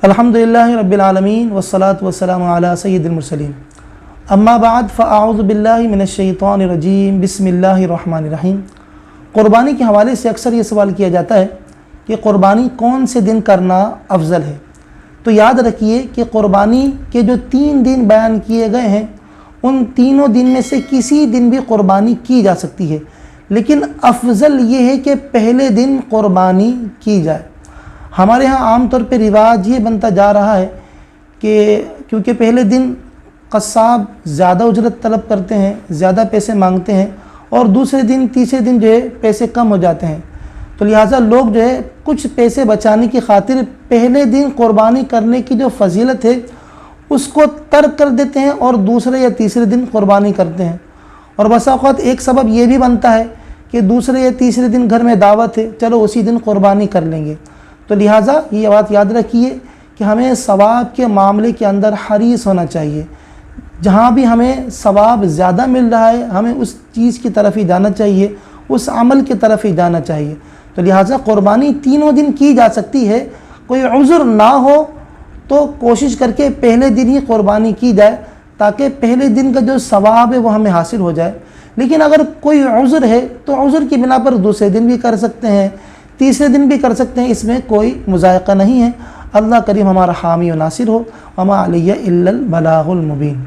الحمدللہ رب العالمین والصلاة والسلام علی سید المرسلین اما بعد فاعوذ باللہ من الشیطان الرجیم بسم اللہ الرحمن الرحیم۔ قربانی کے حوالے سے اکثر یہ سوال کیا جاتا ہے کہ قربانی کون سے دن کرنا افضل ہے؟ تو یاد رکھیے کہ قربانی کے جو 3 دن بیان کیے گئے ہیں ان تینوں دن میں سے کسی دن بھی قربانی کی جا سکتی ہے، لیکن افضل یہ ہے کہ پہلے دن قربانی کی جائے۔ ہمارے ہاں عام طور پہ رواج یہ بنتا جا رہا ہے کہ کیونکہ پہلے دن قصاب زیادہ اجرت طلب کرتے ہیں، زیادہ پیسے مانگتے ہیں، اور دوسرے دن تیسرے دن جو ہے پیسے کم ہو جاتے ہیں، تو لہٰذا لوگ جو ہے کچھ پیسے بچانے کی خاطر پہلے دن قربانی کرنے کی جو فضیلت ہے اس کو ترک کر دیتے ہیں اور دوسرے یا تیسرے دن قربانی کرتے ہیں۔ اور بسا اوقات ایک سبب یہ بھی بنتا ہے کہ دوسرے یا تیسرے دن گھر میں دعوت ہے، چلو اسی دن قربانی کر لیں گے۔ تو لہٰذا یہ بات یاد رکھیے کہ ہمیں ثواب کے معاملے کے اندر حریص ہونا چاہیے۔ جہاں بھی ہمیں ثواب زیادہ مل رہا ہے ہمیں اس چیز کی طرف ہی جانا چاہیے، اس عمل کی طرف ہی جانا چاہیے۔ تو لہٰذا قربانی تینوں دن کی جا سکتی ہے، کوئی عذر نہ ہو تو کوشش کر کے پہلے دن ہی قربانی کی جائے تاکہ پہلے دن کا جو ثواب ہے وہ ہمیں حاصل ہو جائے۔ لیکن اگر کوئی عذر ہے تو عذر کی بنا پر دوسرے دن بھی کر سکتے ہیں، تیسرے دن بھی کر سکتے ہیں، اس میں کوئی مذائقہ نہیں ہے۔ اللہ کریم ہمارا حامی و ناصر ہو۔ وما علیہ الا البلاغ المبین۔